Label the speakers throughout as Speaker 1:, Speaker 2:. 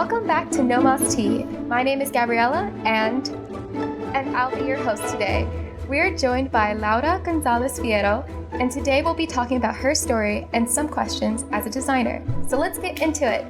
Speaker 1: Welcome back to nomastea. My name is Gabriella, and I'll be your host today. We are joined by Laura Gonzalez Fierro, and today we'll be talking about her story and some questions as a designer. So let's get into it.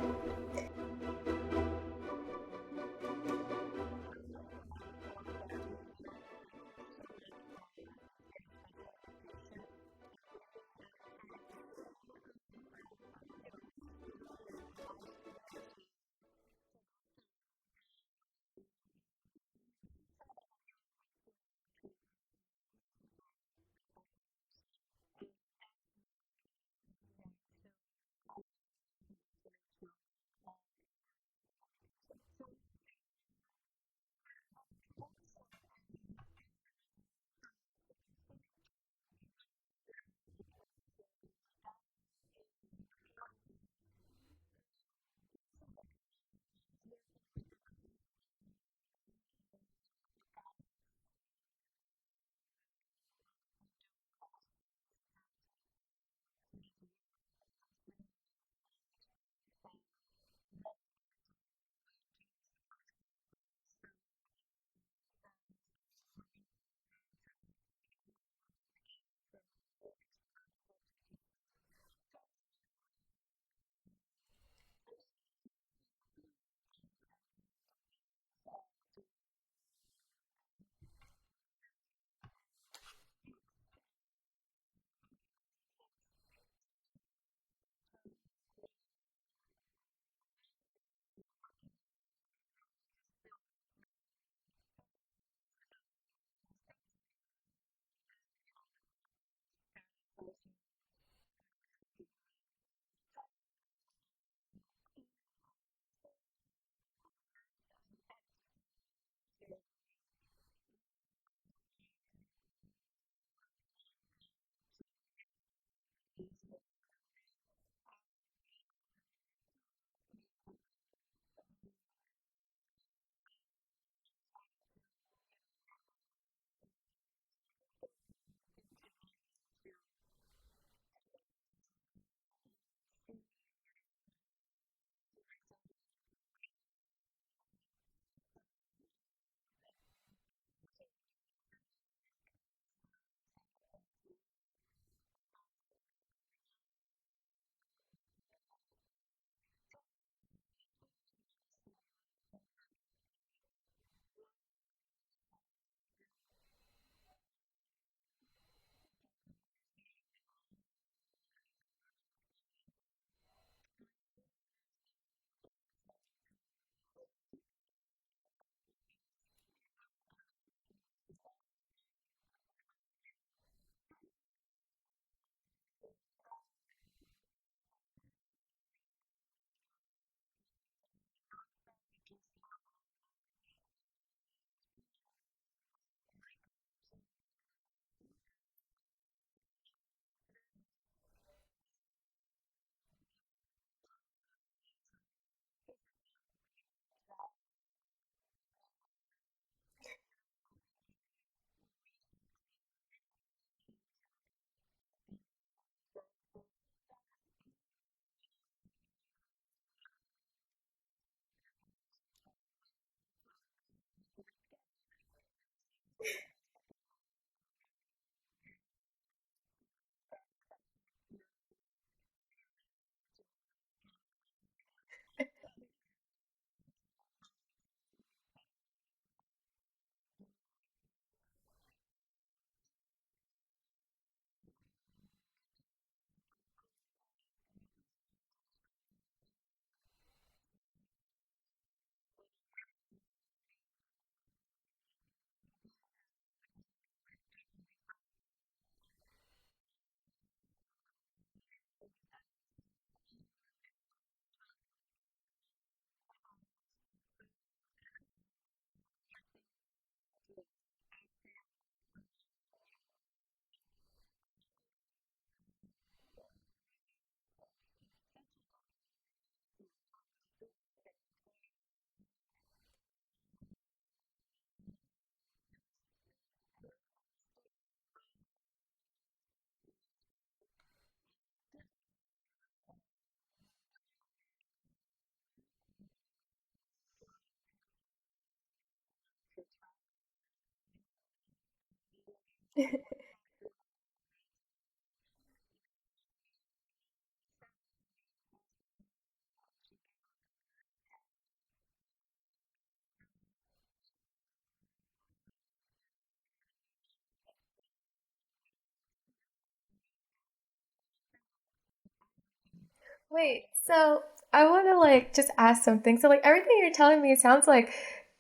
Speaker 1: Wait, so I want to like just ask something. So like everything you're telling me sounds like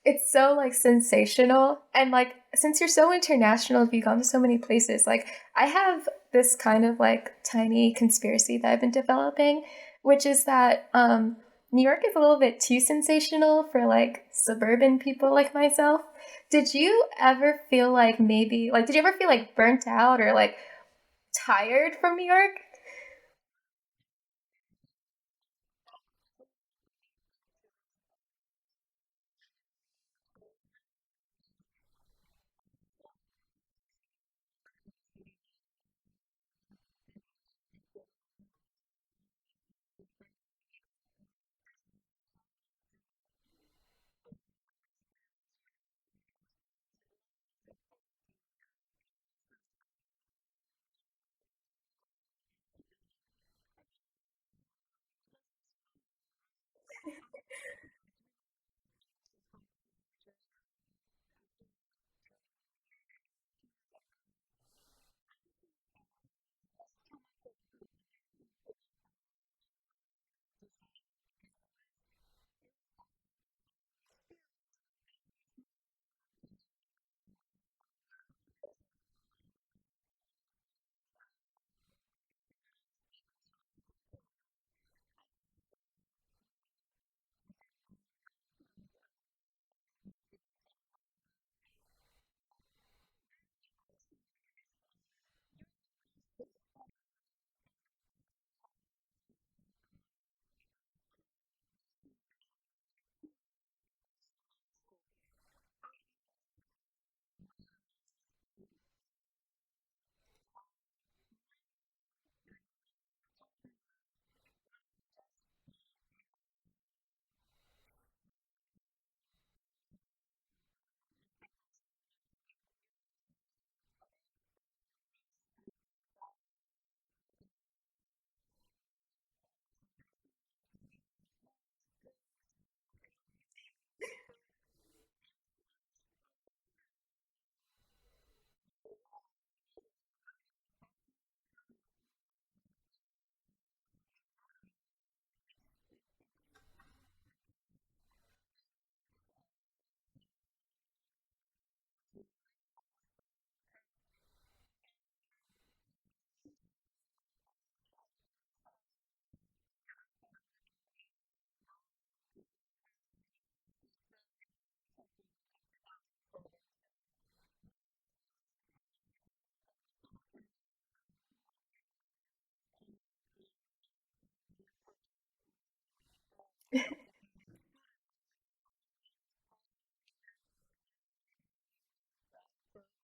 Speaker 1: it's so like sensational, and like since you're so international, you've gone to so many places. Like I have this kind of like tiny conspiracy that I've been developing, which is that New York is a little bit too sensational for like suburban people like myself. Did you ever feel like maybe like did you ever feel like burnt out or like tired from New York?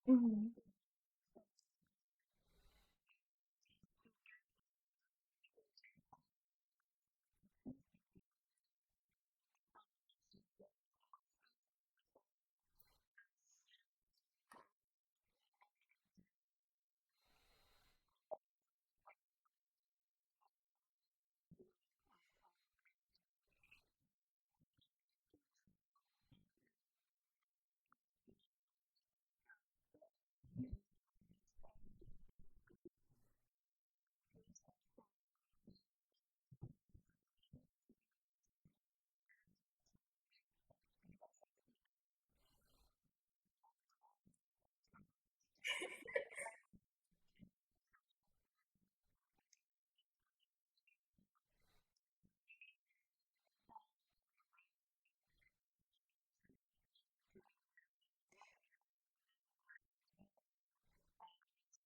Speaker 1: Mhm.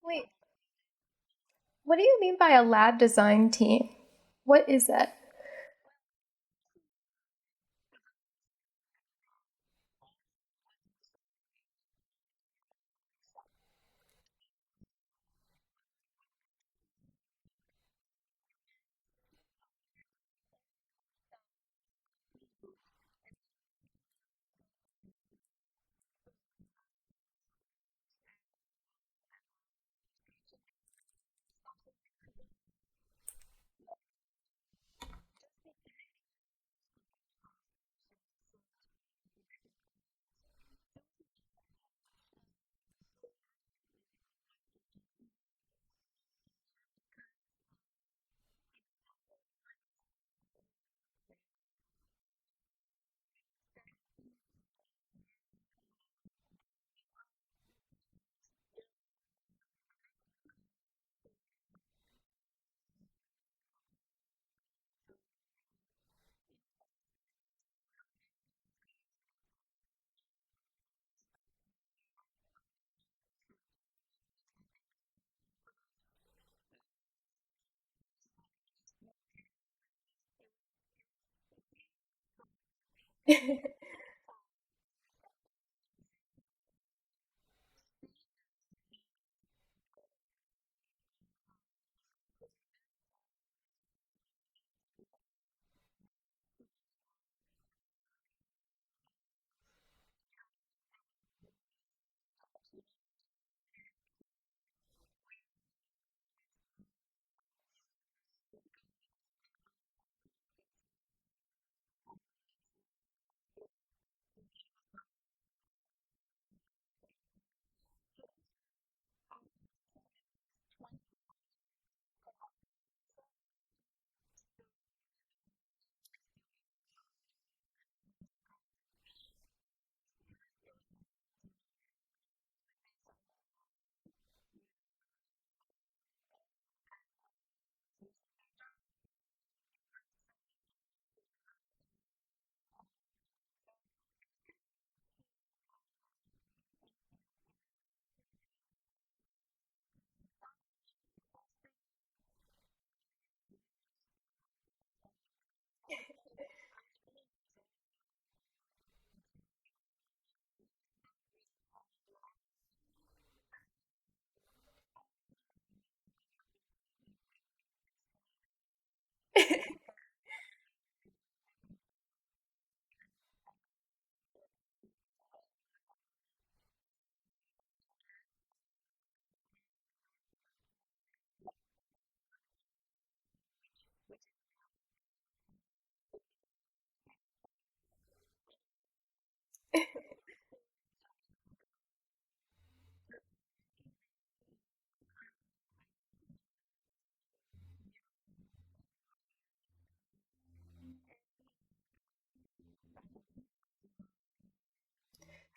Speaker 1: Wait, what do you mean by a lab design team? What is that?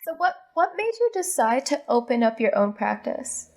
Speaker 1: So what made you decide to open up your own practice?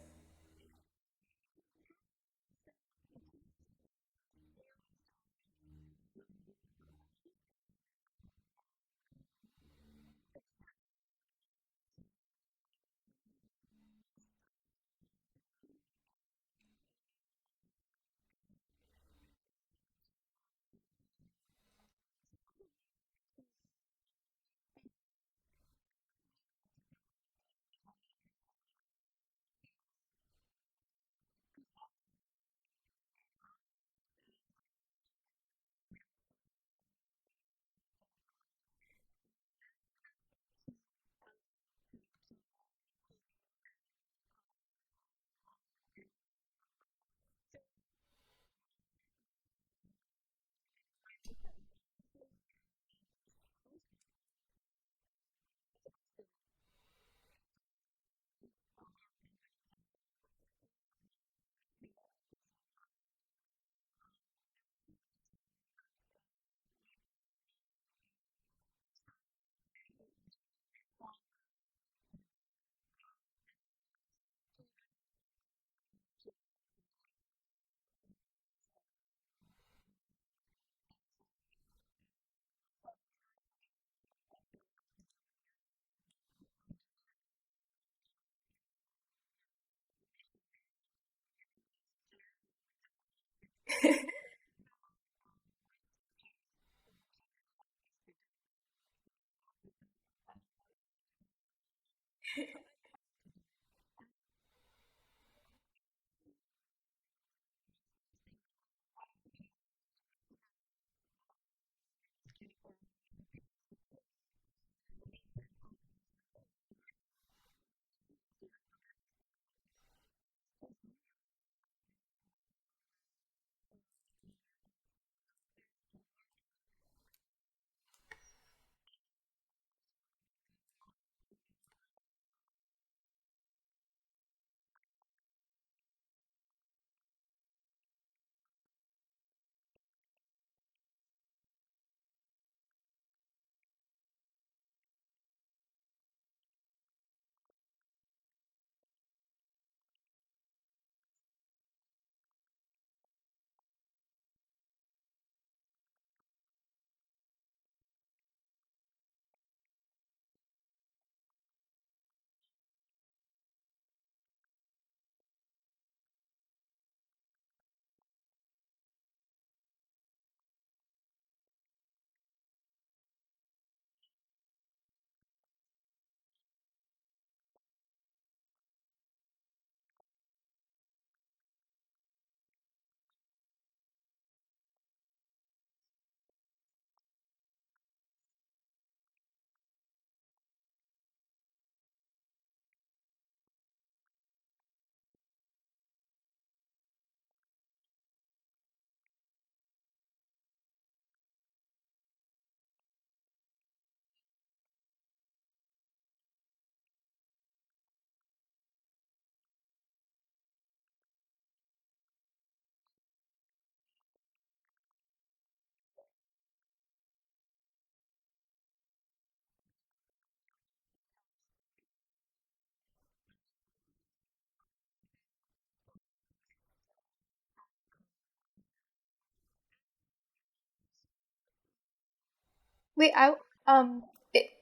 Speaker 1: Wait,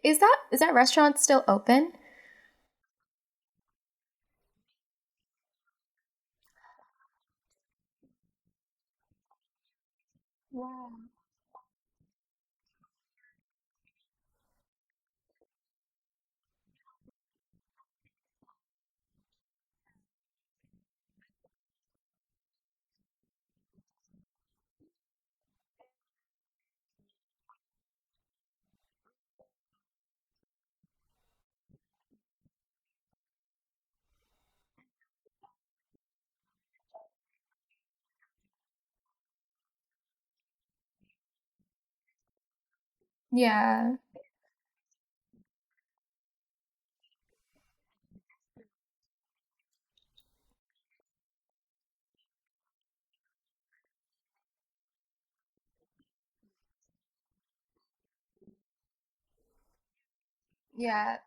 Speaker 1: is that restaurant still open? Wow. Yeah. Yeah.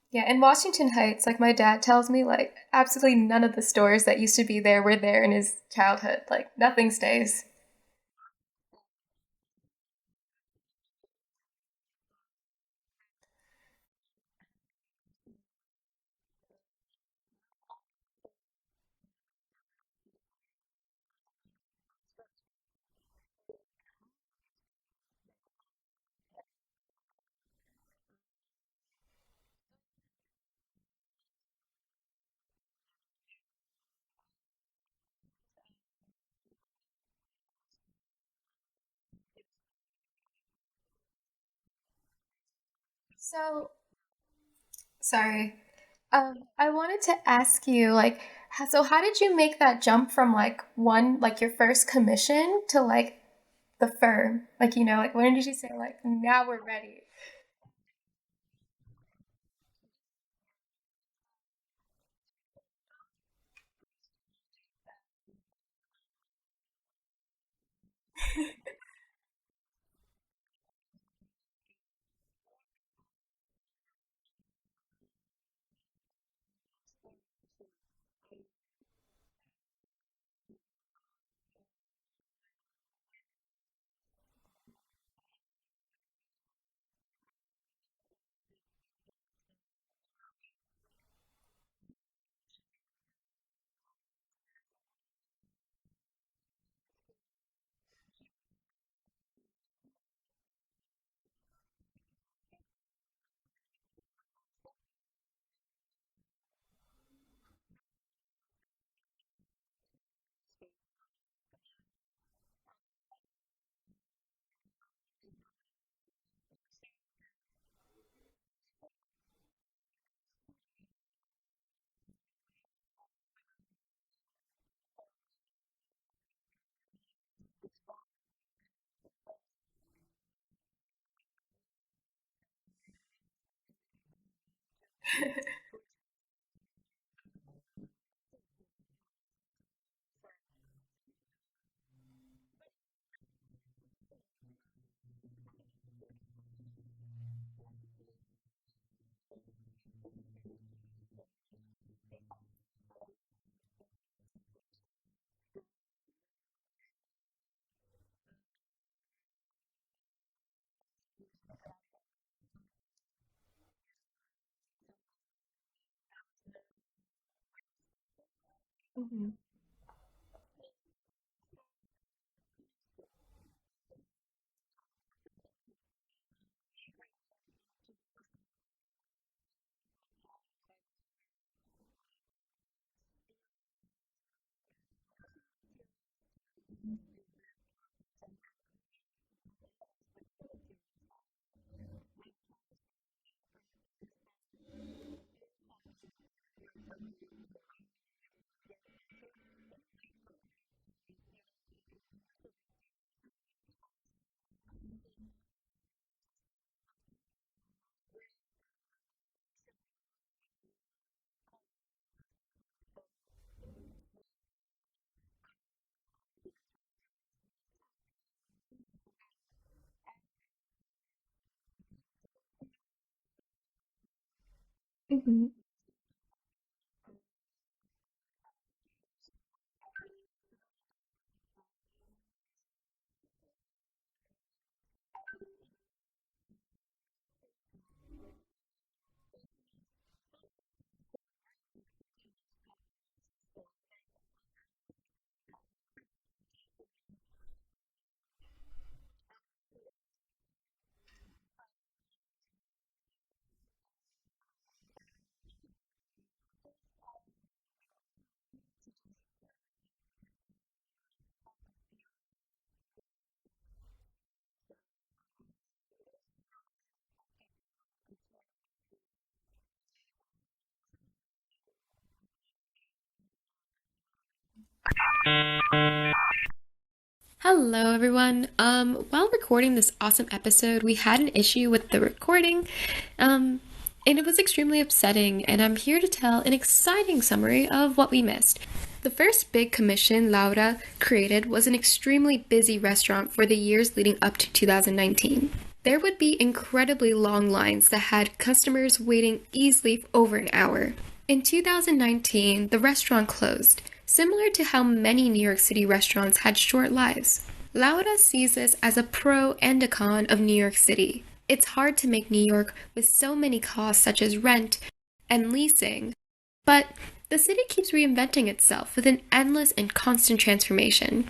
Speaker 1: Yeah, in Washington Heights, like my dad tells me, like absolutely none of the stores that used to be there were there in his childhood. Like nothing stays. So, sorry. I wanted to ask you, like, so how did you make that jump from like one, like your first commission to like the firm? Like, like when did you say like now we're ready? Hmm. Hmm. Hello, everyone. While recording this awesome episode, we had an issue with the recording, and it was extremely upsetting, and I'm here to tell an exciting summary of what we missed. The first big commission Laura created was an extremely busy restaurant for the years leading up to 2019. There would be incredibly long lines that had customers waiting easily for over an hour. In 2019, the restaurant closed, similar to how many New York City restaurants had short lives. Laura sees this as a pro and a con of New York City. It's hard to make New York with so many costs such as rent and leasing, but the city keeps reinventing itself with an endless and constant transformation.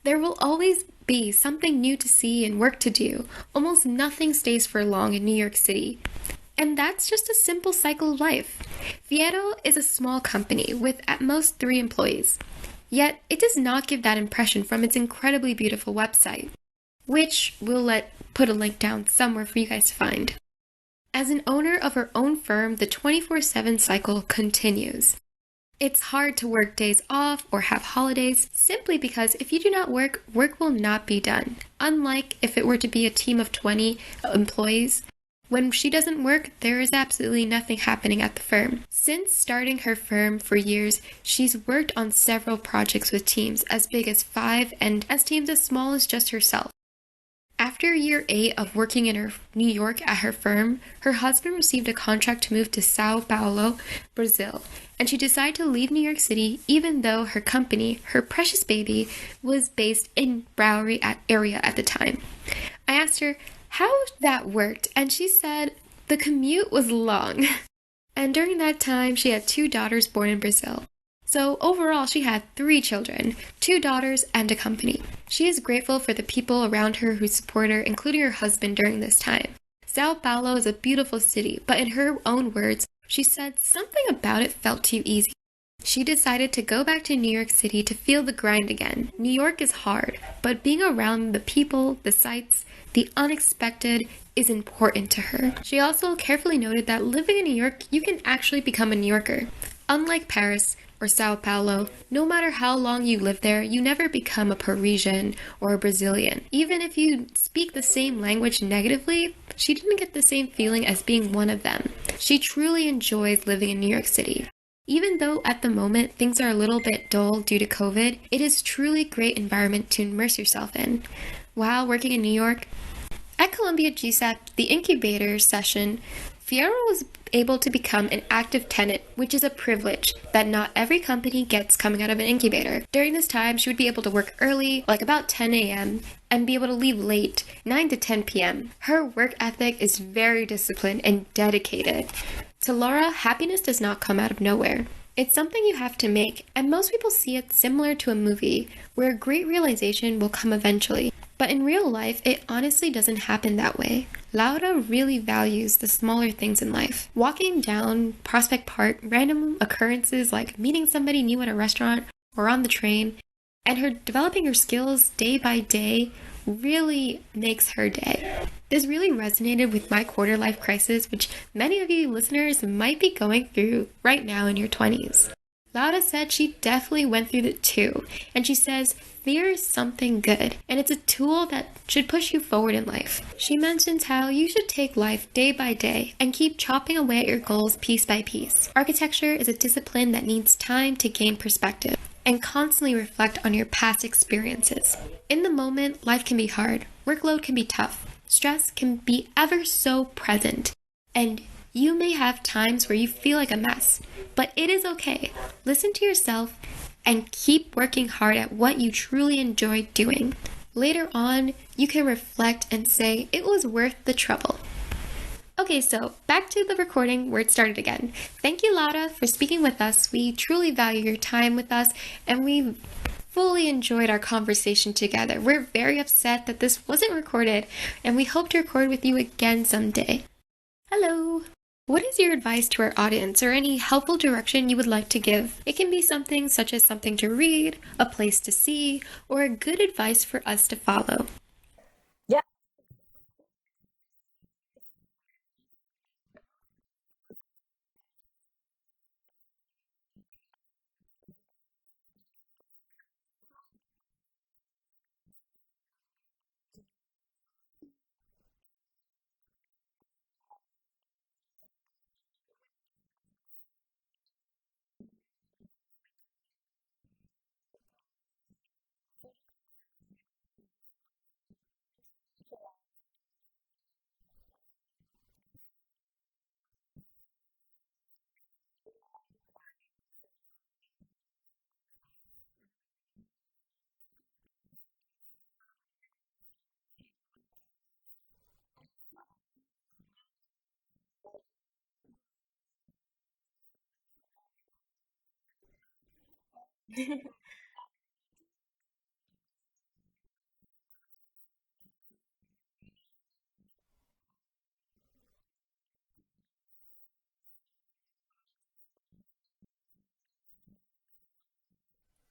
Speaker 1: There will always be something new to see and work to do. Almost nothing stays for long in New York City. And that's just a simple cycle of life. Fierro is a small company with at most 3 employees. Yet, it does not give that impression from its incredibly beautiful website, which we'll put a link down somewhere for you guys to find. As an owner of her own firm, the 24/7 cycle continues. It's hard to work days off or have holidays simply because if you do not work, work will not be done. Unlike if it were to be a team of 20 employees, when she doesn't work, there is absolutely nothing happening at the firm. Since starting her firm for years, she's worked on several projects with teams as big as 5 and as teams as small as just herself. After year 8 of working in New York at her firm, her husband received a contract to move to Sao Paulo, Brazil, and she decided to leave New York City even though her company, her precious baby, was based in Bowery area at the time. I asked her how that worked, and she said the commute was long. And during that time, she had 2 daughters born in Brazil. So overall, she had 3 children, 2 daughters, and a company. She is grateful for the people around her who support her, including her husband during this time. Sao Paulo is a beautiful city, but in her own words, she said something about it felt too easy. She decided to go back to New York City to feel the grind again. New York is hard, but being around the people, the sights, the unexpected is important to her. She also carefully noted that living in New York, you can actually become a New Yorker. Unlike Paris or Sao Paulo, no matter how long you live there, you never become a Parisian or a Brazilian. Even if you speak the same language negatively, she didn't get the same feeling as being one of them. She truly enjoys living in New York City. Even though at the moment things are a little bit dull due to COVID, it is truly a great environment to immerse yourself in. While working in New York, at Columbia GSAP, the incubator session, Fierro was able to become an active tenant, which is a privilege that not every company gets coming out of an incubator. During this time, she would be able to work early, like about 10 a.m., and be able to leave late, 9 to 10 p.m. Her work ethic is very disciplined and dedicated. To Laura, happiness does not come out of nowhere. It's something you have to make, and most people see it similar to a movie, where a great realization will come eventually. But in real life, it honestly doesn't happen that way. Laura really values the smaller things in life. Walking down Prospect Park, random occurrences like meeting somebody new at a restaurant or on the train, and her developing her skills day by day really makes her day. This really resonated with my quarter life crisis, which many of you listeners might be going through right now in your 20s. Laura said she definitely went through it too, and she says fear is something good, and it's a tool that should push you forward in life. She mentions how you should take life day by day and keep chopping away at your goals piece by piece. Architecture is a discipline that needs time to gain perspective and constantly reflect on your past experiences. In the moment, life can be hard, workload can be tough, stress can be ever so present, and you may have times where you feel like a mess, but it is okay. Listen to yourself and keep working hard at what you truly enjoy doing. Later on, you can reflect and say it was worth the trouble. Okay, so back to the recording where it started again. Thank you, Laura, for speaking with us. We truly value your time with us, and we fully enjoyed our conversation together. We're very upset that this wasn't recorded, and we hope to record with you again someday. Hello! What is your advice to our audience or any helpful direction you would like to give? It can be something such as something to read, a place to see, or a good advice for us to follow.
Speaker 2: Yeah.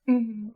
Speaker 1: Hmm.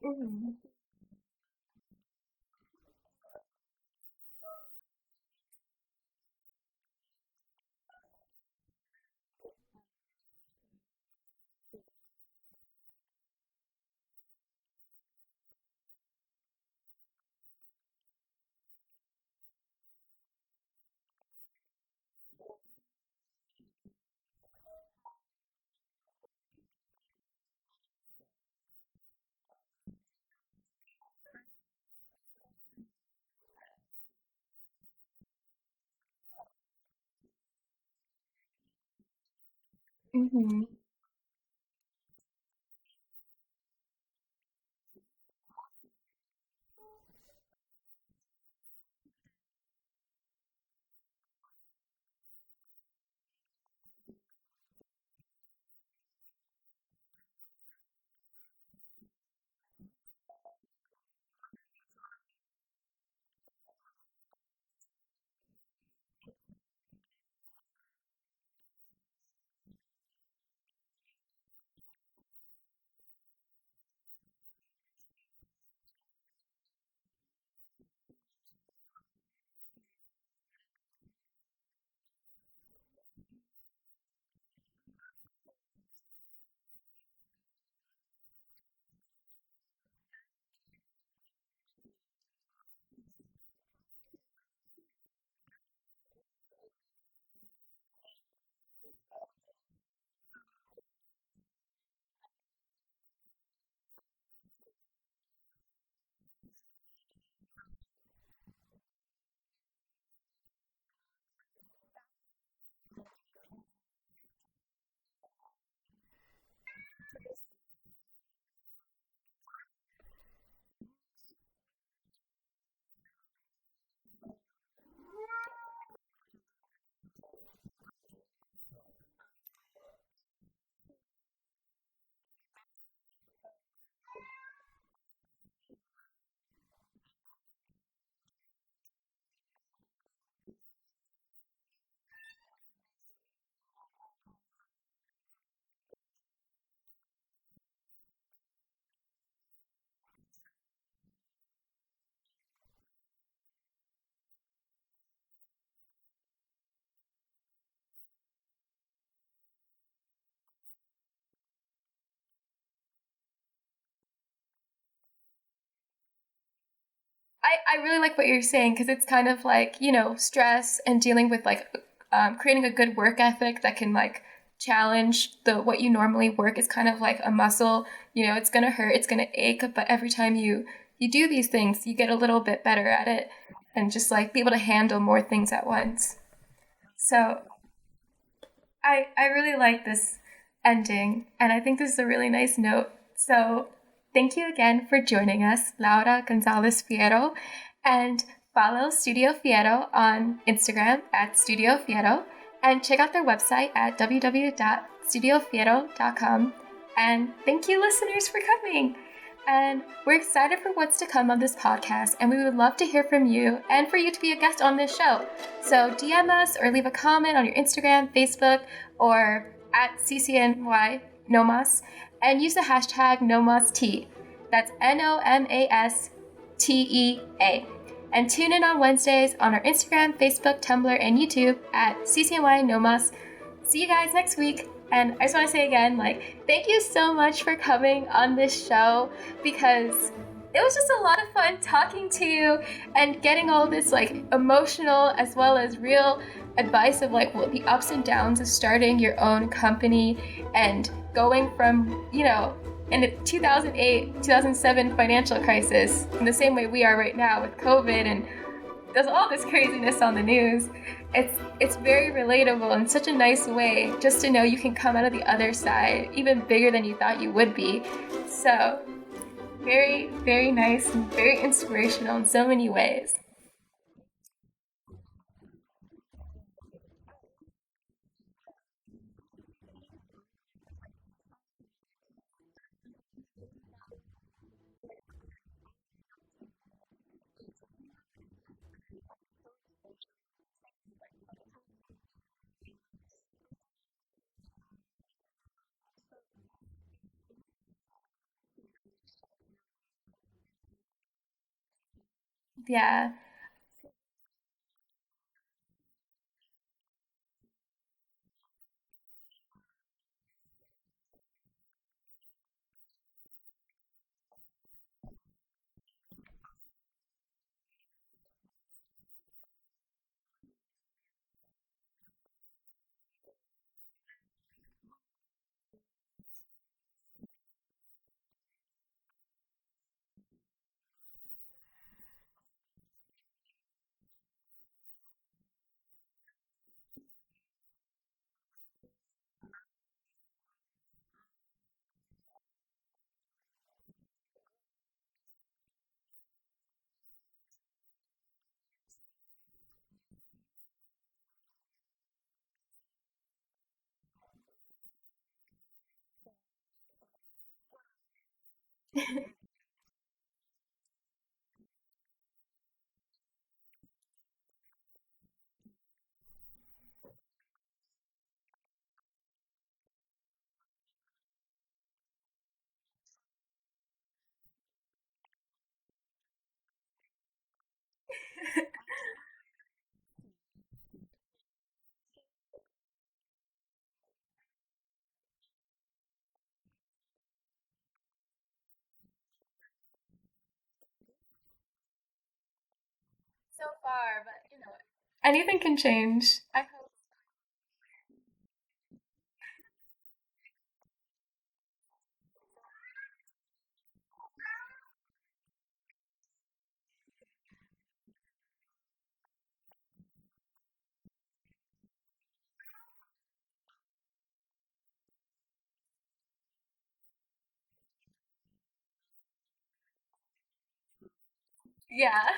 Speaker 1: Mhm. Mhm. I really like what you're saying because it's kind of like, stress and dealing with like creating a good work ethic that can like challenge the what you normally work is kind of like a muscle. It's gonna hurt, it's gonna ache, but every time you do these things, you get a little bit better at it and just like be able to handle more things at once. So I really like this ending, and I think this is a really nice note. So thank you again for joining us, Laura Gonzalez Fierro, and follow Studio Fierro on Instagram at Studio Fierro, and check out their website at www.studiofierro.com. And thank you, listeners, for coming. And we're excited for what's to come on this podcast, and we would love to hear from you and for you to be a guest on this show. So DM us or leave a comment on your Instagram, Facebook, or at CCNY NOMAS, and use the hashtag nomastea. That's NOMASTEA. And tune in on Wednesdays on our Instagram, Facebook, Tumblr, and YouTube at CCNY NOMAS. See you guys next week. And I just want to say again, like, thank you so much for coming on this show because it was just a lot of fun talking to you and getting all this like emotional as well as real advice of like the ups and downs of starting your own company and going from, in the 2008, 2007 financial crisis in the same way we are right now with COVID and there's all this craziness on the news. It's very relatable in such a nice way just to know you can come out of the other side even bigger than you thought you would be. So very, very nice and very inspirational in so many ways. Yeah. So far, but anything can change. I hope. Yeah.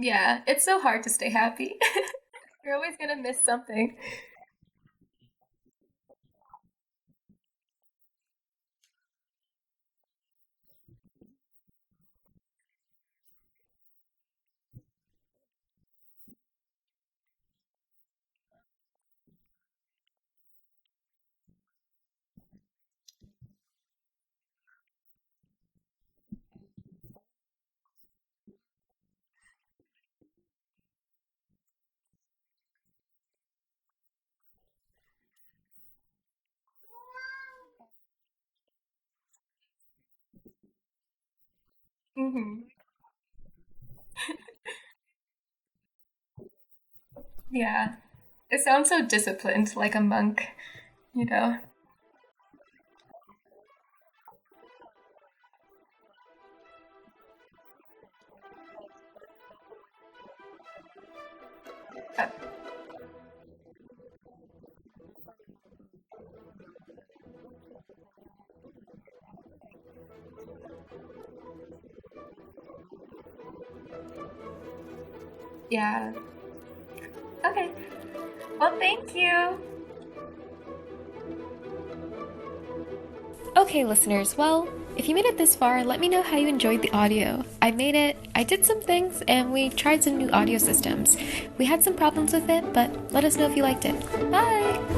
Speaker 1: Yeah, it's so hard to stay happy. You're always gonna miss something. Mm-hmm. Yeah. It sounds so disciplined, like a monk, you know? Uh, yeah. Okay. Well, thank you. Okay, listeners, well, if you made it this far, let me know how you enjoyed the audio. I made it, I did some things, and we tried some new audio systems. We had some problems with it, but let us know if you liked it. Bye!